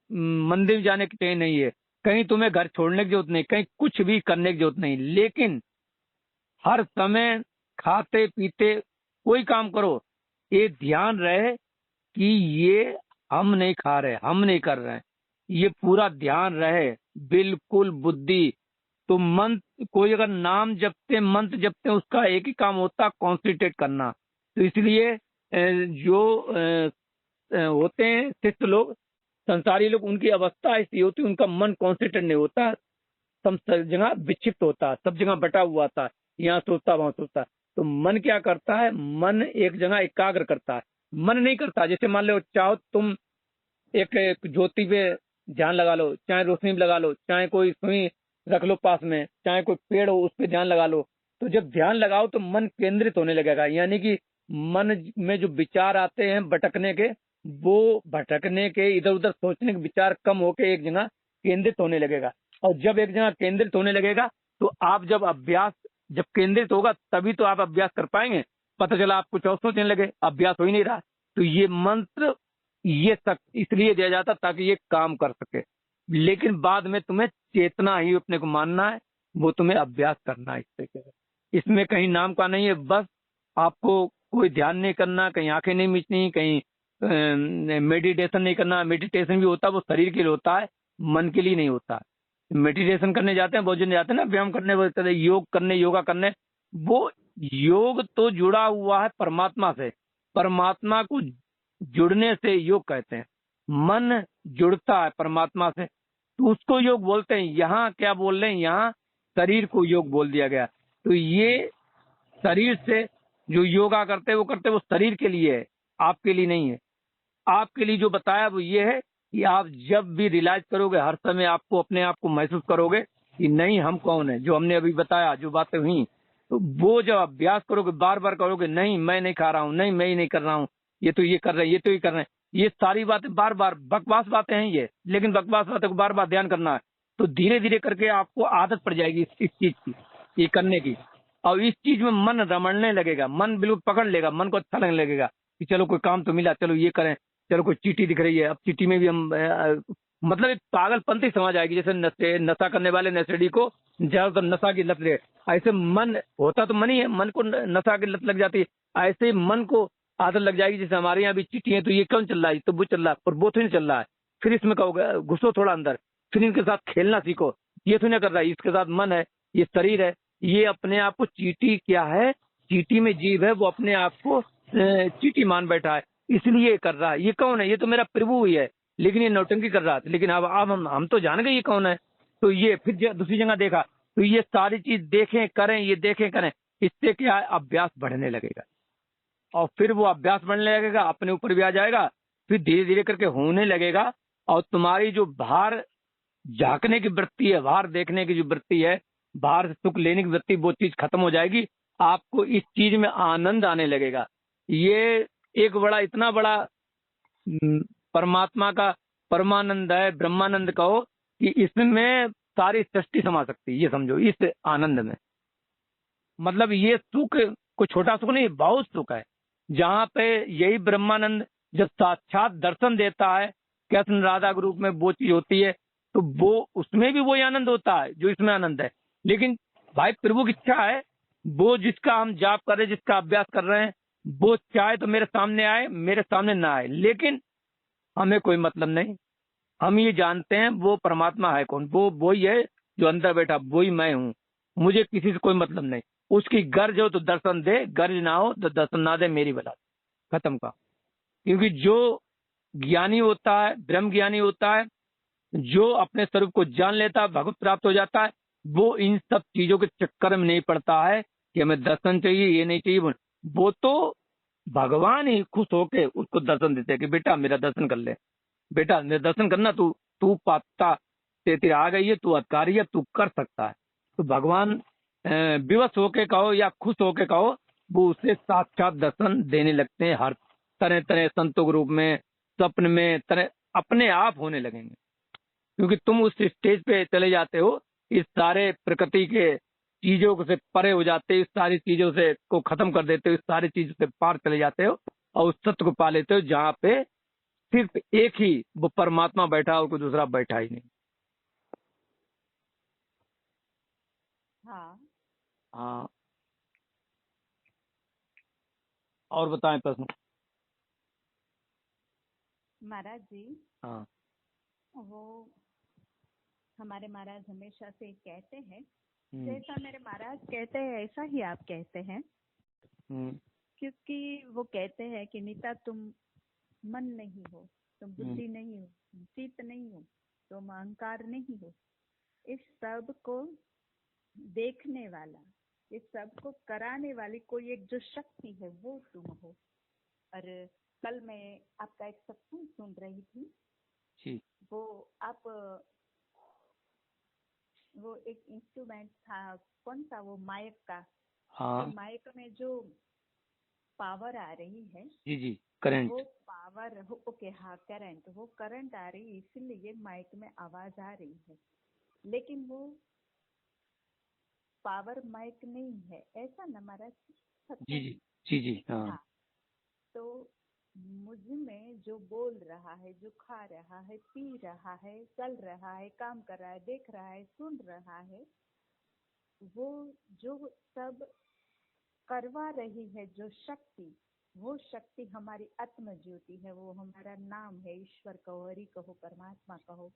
मंदिर जाने की कहीं नहीं है, कहीं तुम्हें घर छोड़ने की जरूरत नहीं, कहीं कुछ भी करने की जरूरत नहीं। लेकिन हर समय खाते पीते कोई काम करो, ये ध्यान रहे कि ये हम नहीं खा रहे, हम नहीं कर रहे हैं, ये पूरा ध्यान रहे, बिल्कुल बुद्धि। तो मंत्र, कोई अगर नाम जपते, मंत्र जपते, उसका एक ही काम होता है, कॉन्सेंट्रेट करना। तो इसलिए जो होते हैं शिष्ट लोग, संसारी लोग, उनकी अवस्था ऐसी होती है, उनका मन कॉन्सेंट्रेट नहीं होता, सब जगह विक्षिप्त होता है, सब जगह बटा हुआ था, यहाँ सोचता वहां सोचता। तो मन क्या करता है, मन एक जगह एकाग्र करता है। मन नहीं करता, जैसे मान लो चाहो तुम एक ज्योति पे ध्यान लगा लो, चाहे रोशनी में लगा लो, चाहे कोई सुई रख लो पास में, चाहे कोई पेड़ हो उस पर ध्यान लगा लो। तो जब ध्यान लगाओ तो मन केंद्रित होने लगेगा, यानी कि मन में जो विचार आते हैं भटकने के, वो भटकने के, इधर उधर सोचने के विचार कम होके एक जगह केंद्रित होने लगेगा। और जब एक जगह केंद्रित होने लगेगा तो आप जब केंद्रित होगा तभी तो आप अभ्यास कर पाएंगे। पता चला आप कुछ और सोचने लगे, अभ्यास हो ही नहीं रहा। तो ये मंत्र ये तक इसलिए दिया जाता ताकि ये काम कर सके। लेकिन बाद में तुम्हें चेतना ही अपने को मानना है, वो तुम्हें अभ्यास करना है। इस तरीके से इसमें कहीं नाम का नहीं है, बस आपको कोई ध्यान नहीं करना, कहीं आंखें नहीं मीचनी, कहीं मेडिटेशन नहीं करना। मेडिटेशन भी होता है वो शरीर के लिए होता है, मन के लिए नहीं होता। मेडिटेशन करने जाते हैं, बहुत जन जाते हैं ना व्यायाम करने, वो योग करने, योगा करने। वो योग तो जुड़ा हुआ है परमात्मा से, परमात्मा को जुड़ने से योग कहते हैं। मन जुड़ता है परमात्मा से तो उसको योग बोलते हैं। यहाँ क्या बोल रहे हैं, यहाँ शरीर को योग बोल दिया गया। तो ये शरीर से जो योगा करते वो शरीर के लिए है, आपके लिए नहीं है। आपके लिए जो बताया वो ये है कि आप जब भी रियलाइज करोगे, हर समय आपको अपने आप को महसूस करोगे कि नहीं हम कौन है, जो हमने अभी बताया, जो बातें हुई, तो वो जब अभ्यास करोगे, बार बार करोगे, नहीं मैं नहीं खा रहा हूँ, नहीं मैं ही नहीं कर रहा हूँ, ये तो ये कर रहे हैं, ये तो ये कर रहे हैं, ये सारी बातें बार बार बकवास बातें हैं ये, लेकिन बकवास बातें को बार बार ध्यान करना है, तो धीरे धीरे करके आपको आदत पड़ जाएगी इस चीज की, ये करने की। और इस चीज में मन रमड़ने लगेगा, मन बिल्कुल पकड़ लेगा, मन को अच्छा लगने लगेगा कि चलो कोई काम तो मिला, चलो ये करें, चलो कोई चीटी दिख रही है, अब चीटी में भी हम मतलब एक पागलपंती समझ आएगी। जैसे नशा करने वाले नशेड़ी को ज्यादातर नशा की लत लगे, ऐसे मन होता तो मन ही है, मन को नशा की लत लग जाती है, ऐसे मन को आदत लग जाएगी। जैसे हमारे यहाँ भी चीटी है, तो ये कौन चल रहा है, तो वो चल रहा है, पर वो तो नहीं चल रहा है। फिर इसमें कहोगे घुसो थोड़ा अंदर, फिर इनके साथ खेलना सीखो, ये तो नहीं कर रहा है, इसके साथ मन है, ये शरीर है, ये अपने आप को चीटी क्या है, चीटी में जीव है, वो अपने आप को चीटी मान बैठा है, इसलिए कर रहा है। ये कौन है, ये तो मेरा प्रभु ही है, लेकिन ये नौटंकी कर रहा था। लेकिन अब हम तो जान गए ये कौन है। तो ये फिर दूसरी जगह देखा, तो ये सारी चीज देखें करें, ये देखें करें, इससे क्या है, अभ्यास बढ़ने लगेगा, और फिर वो अभ्यास बढ़ने लगेगा, अपने ऊपर भी आ जाएगा, फिर धीरे धीरे करके होने लगेगा। और तुम्हारी जो बाहर झांकने की वृत्ति है, बाहर देखने की जो वृत्ति है, बाहर से सुख लेने की वृत्ति, वो चीज खत्म हो जाएगी। आपको इस चीज में आनंद आने लगेगा। ये एक बड़ा, इतना बड़ा परमात्मा का परमानंद है, ब्रह्मानंद कहो, कि इसमें सारी सृष्टि समा सकती है, ये समझो, इस आनंद में। मतलब ये सुख कोई छोटा सुख नहीं, बहुत सुख है, जहाँ पे यही ब्रह्मानंद जब साक्षात दर्शन देता है, कृष्ण राधा के रूप में वो चीज होती है, तो वो उसमें भी वही आनंद होता है जो इसमें आनंद है। लेकिन भाई प्रभु की इच्छा है, वो जिसका हम जाप कर रहे हैं, जिसका अभ्यास कर रहे हैं, वो चाहे तो मेरे सामने आए, मेरे सामने ना आए, लेकिन हमें कोई मतलब नहीं। हम ये जानते हैं वो परमात्मा है कौन, वो ही है जो अंदर बैठा, वही मैं हूँ, मुझे किसी से कोई मतलब नहीं। उसकी गर्ज हो तो दर्शन दे, गर्ज ना हो तो दर्शन ना दे, मेरी बला खत्म का। क्योंकि जो ज्ञानी होता है, ब्रह्म ज्ञानी होता है, जो अपने स्वरूप को जान लेता है, भगवत प्राप्त हो जाता है, वो इन सब चीजों के चक्कर में नहीं पड़ता है कि हमें दर्शन चाहिए, ये नहीं चाहिए। वो तो भगवान ही खुश होके उसको दर्शन देते हैं कि बेटा मेरा दर्शन कर ले, बेटा मेरा दर्शन करना, तू तू पाता तेरे आ गई है, तू अधिकारी है, तू कर सकता है। तो भगवान विवश होके कहो या खुश होके कहो, वो उसे साक्षात दर्शन देने लगते हैं, हर तरह तरह संतों के रूप में, स्वप्न में, तरह अपने आप होने लगेंगे। क्योंकि तुम उस स्टेज पे चले जाते हो, इस सारे प्रकृति के चीजों से परे हो जाते हो, इस सारी चीजों से को खत्म कर देते हो, इस सारी चीजों से पार चले जाते हो, और उस सत्य को पा लेते हो जहाँ पे सिर्फ एक ही वो परमात्मा बैठा और कोई दूसरा बैठा ही नहीं। हाँ हाँ, और बताएं प्रश्न। महाराज जी, हाँ। वो हमारे महाराज हमेशा से कहते हैं, हम्म। जैसा मेरे महाराज कहते हैं ऐसा ही आप कहते हैं। क्योंकि वो कहते हैं कि नीता तुम मन नहीं हो, तुम बुद्धि नहीं हो, चित्त नहीं हो, तुम अहंकार नहीं हो, इस सब को देखने वाला, इस सब को कराने वाली कोई एक जो शक्ति है वो तुम हो। और कल मैं आपका एक सत्संग सुन रही थी जी। वो आप वो एक इंस्ट्रूमेंट था, कौन सा, वो माइक का। हाँ। माइक में जो पावर आ रही है, जी जी, करंट। वो पावर, ओके हाँ करंट, वो करंट आ रही है, इसलिए माइक में आवाज आ रही है, लेकिन वो पावर माइक नहीं है, ऐसा ना महाराज? जी जी जी जी। हाँ। हाँ, तो मुझ में जो बोल रहा है, जो खा रहा है, पी रहा है, चल रहा है, काम कर रहा है, देख रहा है, सुन रहा है, वो जो सब करवा रही है जो शक्ति, वो शक्ति हमारी आत्म ज्योति है, वो हमारा नाम है। ईश्वर कहो, हरि कहो, परमात्मा कहो,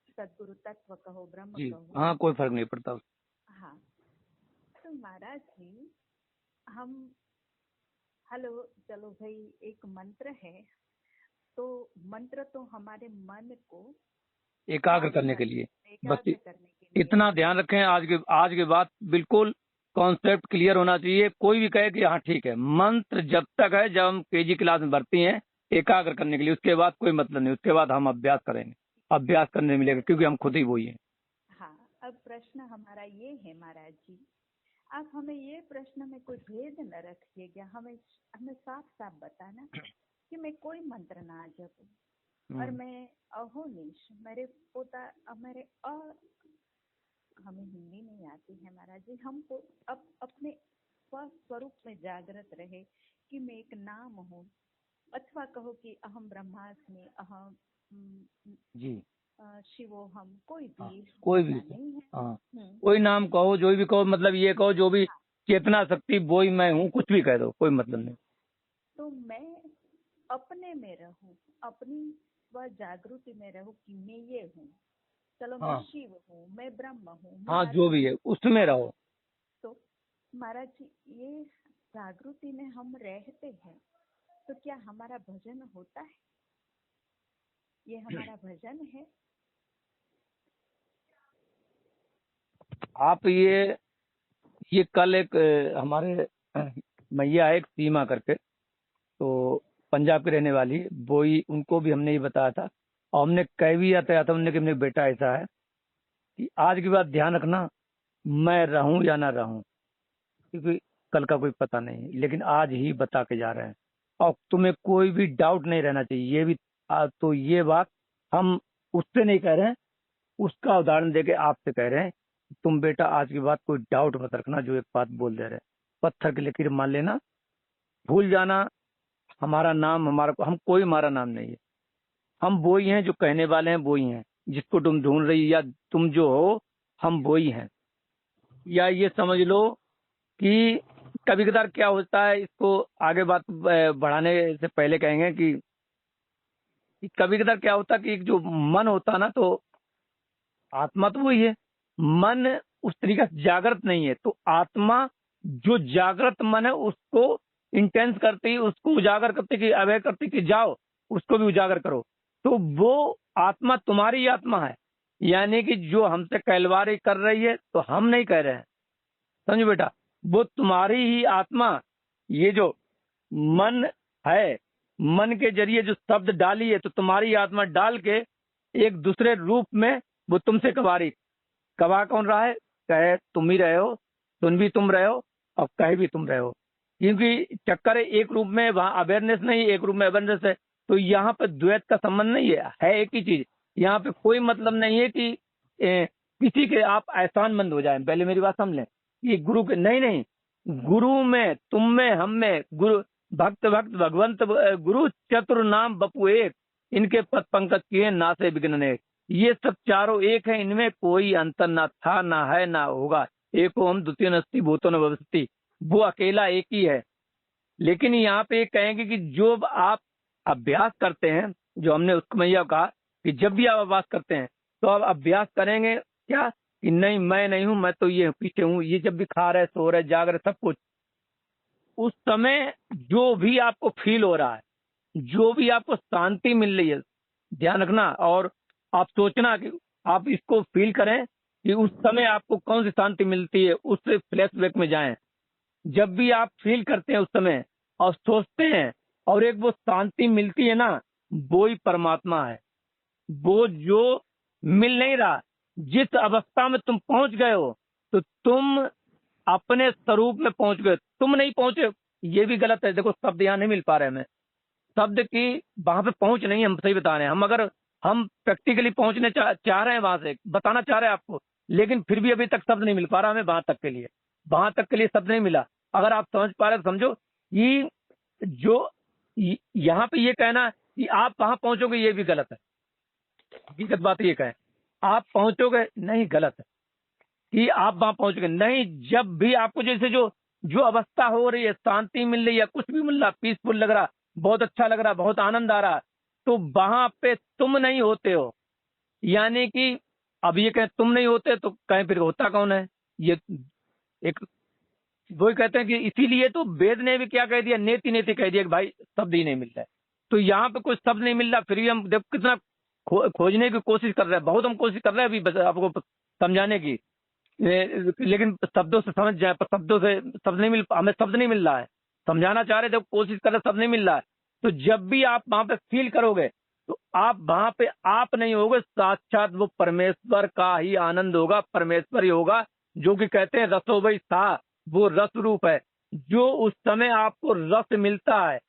सदगुरु तत्व कहो, ब्रह्म जी कहो। हाँ, कोई फर्क नहीं पड़ता। हाँ, तो महाराज जी, हम हेलो, चलो भाई, एक मंत्र है, तो मंत्र तो हमारे मन को एकाग्र शांत करने के लिए, बस एकाग्र करने के लिए इतना है। ध्यान रखें। आज के बाद बिल्कुल कॉन्सेप्ट क्लियर होना चाहिए। कोई भी कहे कि हाँ ठीक है, मंत्र जब तक है, जब हम केजी क्लास में भर्ती हैं एकाग्र करने के लिए, उसके बाद कोई मतलब नहीं, उसके बाद हम अभ्यास करेंगे, अभ्यास करने मिलेगा, क्योंकि हम खुद ही वही हैं। हाँ, अब प्रश्न हमारा ये है महाराज जी, आप हमें ये प्रश्न में कोई भेद न रखिएगा, हमें हमें साफ साफ बताना कि मैं कोई मंत्र ना जपूं और मैं अहोनिश मेरे पोता मेरे हमें हिंदी नहीं आती है महाराज जी। हमको अपने स्वरूप में जागृत रहे कि मैं एक नाम हूँ, अथवा कहो कि अहम ब्रह्मास्मि, अहम जी शिवोहम, कोई भी कोई भी नहीं है। हाँ कोई नाम कहो, जो भी कहो, मतलब ये कहो जो भी चेतना शक्ति वो ही मैं हूँ, कुछ भी कह दो, कोई मतलब नहीं। तो मैं अपने में रहूं, अपनी स्व जागृति में रहूं कि मैं ये हूँ। चलो मैं शिव हूँ, मैं ब्रह्म हूँ, हाँ जो भी है उसमें रहो। तो महाराज जी ये जागृति में हम रहते हैं तो क्या हमारा भजन होता है? ये हमारा भजन है? आप ये कल एक हमारे मैया है एक सीमा करके, तो पंजाब की रहने वाली, वो ही उनको भी हमने ये बताया था और हमने कह भी आता था उनने कि मेरे बेटा ऐसा है कि आज की बात ध्यान रखना, मैं रहूं या ना रहूं, क्योंकि कल का कोई पता नहीं, लेकिन आज ही बता के जा रहे हैं और तुम्हें कोई भी डाउट नहीं रहना चाहिए। ये भी तो ये बात हम उससे नहीं कह रहे हैं, उसका उदाहरण देके आपसे कह रहे हैं, तुम बेटा आज की बात कोई डाउट मत रखना, जो एक बात बोल दे रहे हैं पत्थर की लकीर मान लेना, भूल जाना हमारा नाम, हम कोई हमारा नाम नहीं है, हम वो ही हैं जो कहने वाले हैं, वो ही हैं जिसको तुम ढूंढ रही, या तुम जो हो हम वो ही हैं। या ये समझ लो कि कभी कदार क्या होता है, इसको आगे बात बढ़ाने से पहले कहेंगे कि कभी कदार क्या होता है कि एक जो मन होता ना, तो आत्मा तो वही है, मन उस तरीके से जागृत नहीं है, तो आत्मा जो जागृत मन है उसको इंटेंस करती, उसको उजागर करती कि अवय करती कि जाओ उसको भी उजागर करो, तो वो आत्मा तुम्हारी आत्मा है। यानी कि जो हमसे कहलवारी कर रही है तो हम नहीं कह रहे हैं, समझो बेटा, वो तुम्हारी ही आत्मा, ये जो मन है, मन के जरिए जो शब्द डाली है, तो तुम्हारी आत्मा डाल के एक दूसरे रूप में वो तुमसे कवारी, कवा कौन रहा है, कहे तुम ही रहे हो, सुन भी तुम रहे हो और कहे भी तुम रहे हो, क्योंकि चक्कर है एक रूप में, वहां अवेयरनेस नहीं, एक रूप में अवेयरनेस है, तो यहाँ पे द्वैत का संबंध नहीं है एक ही चीज। यहाँ पे कोई मतलब नहीं है कि किसी के आप एहसानमंद हो जाए, पहले मेरी बात समझ लें, ये गुरु के नहीं, गुरु में, तुम में, हम में, गुरु भक्त भगवंत गुरु चतुर नाम बपू एक, इनके पद पंकज किए नासे विघ्न अनेक, ये सब चारों एक है, इनमें कोई अंतर ना था ना है ना होगा, एक हम द्वितीय नस्ति भूतो न भविष्यति, वो अकेला एक ही है। लेकिन यहाँ पे कहेंगे कि जो आप अभ्यास करते हैं, जो हमने उसको मैया कहा कि जब भी आप अभ्यास करते हैं तो आप अभ्यास करेंगे क्या कि नहीं मैं नहीं हूं, मैं तो ये पीछे हूं, ये जब भी खा रहे, सो रहे, जाग रहे, सब कुछ, उस समय जो भी आपको फील हो रहा है, जो भी आपको शांति मिल रही है, ध्यान रखना और आप सोचना कि आप इसको फील करें कि उस समय आपको कौन सी शांति मिलती है, उससे फ्लैशबैक में जाएं। जब भी आप फील करते हैं उस समय और सोचते हैं और एक वो शांति मिलती है ना, वो ही परमात्मा है। वो जो मिल नहीं रहा, जिस अवस्था में तुम पहुंच गए हो, तो तुम अपने स्वरूप में पहुंच गए, तुम नहीं पहुंचे, ये भी गलत है। देखो शब्द यहाँ नहीं मिल पा रहे हमें, शब्द की वहां पे पहुंच नहीं, हम सही बता रहे हैं, हम अगर हम प्रैक्टिकली पहुंचने चाह रहे हैं, वहां से बताना चाह रहे हैं आपको, लेकिन फिर भी अभी तक शब्द नहीं मिल पा रहा हमें, वहां तक के लिए शब्द नहीं मिला। अगर आप समझ पा रहे तो समझो कि जो यहाँ पे ये कहना कि आप वहां पहुंचोगे, ये भी गलत है। हकीकत बात ये कहें, आप पहुंचोगे नहीं, गलत है कि आप वहां पहुंचोगे नहीं। जब भी आपको जैसे जो जो अवस्था हो रही है, शांति मिल रही है, कुछ भी मिल रहा, पीसफुल लग रहा, बहुत अच्छा लग रहा, बहुत आनंद आ रहा, तो वहां पे तुम नहीं होते हो। यानी कि अब ये कहें तुम नहीं होते तो कहें फिर होता कौन है, ये एक वही कहते हैं कि इसीलिए तो वेद ने भी क्या कह दिया, नेति नेति कह दिया कि भाई शब्द ही नहीं मिलता है। तो यहाँ पे कुछ शब्द नहीं मिल रहा, फिर भी हम देखो कितना खोजने की कोशिश कर रहे हैं, बहुत हम कोशिश कर रहे हैं अभी आपको समझाने की, लेकिन शब्दों से समझ जाए, पर शब्दों से शब्द नहीं मिल, हमें शब्द नहीं मिल रहा है, समझाना चाह रहे थे, कोशिश कर रहे, शब्द नहीं मिल रहा है। तो जब भी आप वहां पे फील करोगे तो आप वहां पे आप नहीं होगे, साक्षात वो परमेश्वर का ही आनंद होगा, परमेश्वर ही होगा, जो कि कहते हैं रसो वही सा, वो रस रूप है। जो उस समय आपको रस मिलता है,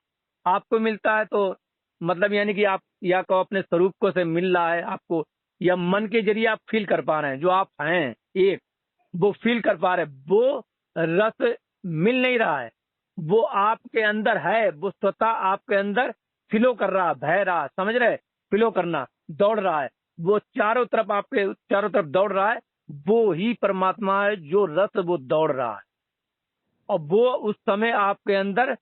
आपको मिलता है तो मतलब यानी कि आप या को अपने स्वरूप को से मिल रहा है आपको, या मन के जरिए आप फील कर पा रहे हैं जो आप हैं, एक वो फील कर पा रहे हैं, वो रस मिल नहीं रहा है, वो आपके अंदर है, वो स्वतः आपके अंदर फ्लो कर रहा है, बह रहा है, समझ रहे, फ्लो करना, दौड़ रहा है, वो चारों तरफ आपके चारों तरफ दौड़ रहा है, वो ही परमात्मा है जो रस वो दौड़ रहा है। और वो उस समय आपके अंदर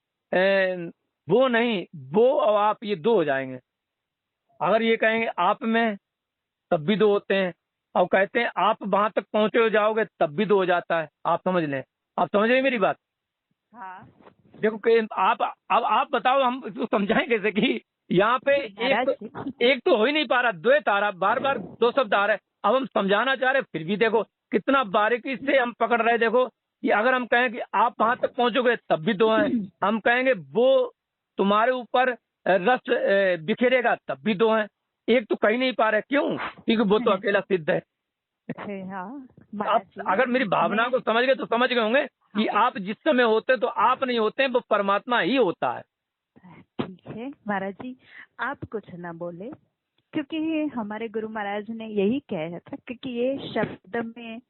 वो नहीं, वो और आप ये दो हो जाएंगे। अगर ये कहेंगे आप में, तब भी दो होते हैं, और कहते हैं आप वहां तक पहुंचे हो जाओगे तब भी दो हो जाता है। आप समझ लें, आप समझ रहे हैं मेरी बात? हाँ देखो कि आप अब आप बताओ, हम इसको समझाएं कैसे कि यहाँ पे महाराज जी। एक तो हो ही नहीं पा रहा, द्वैत आ रहा, बार बार दो शब्द आ रहे हैं। अब हम समझाना चाह रहे फिर भी देखो कितना बारीकी से हम पकड़ रहे हैं। देखो कि अगर हम कहें कि आप वहां तक पहुंचोगे तब भी दो हैं, हम कहेंगे वो तुम्हारे ऊपर रस बिखेरेगा तब भी दो हैं। एक तो कहीं नहीं पा रहे, क्यों? क्योंकि वो तो अकेला सिद्ध है। हाँ आप महाराज जी, अगर मेरी भावना को समझ गए तो समझ गए होंगे कि आप जिस समय होते तो आप नहीं होते, वो परमात्मा ही होता है। ठीक है महाराज जी, आप कुछ ना बोले, क्योंकि हमारे गुरु महाराज ने यही कहा था, क्योंकि ये शब्द में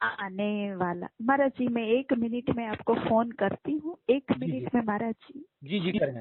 आने वाला। महाराज जी मैं 1 मिनट में आपको फोन करती हूँ, 1 जी जी मिनट में महाराज जी। जी जी करें।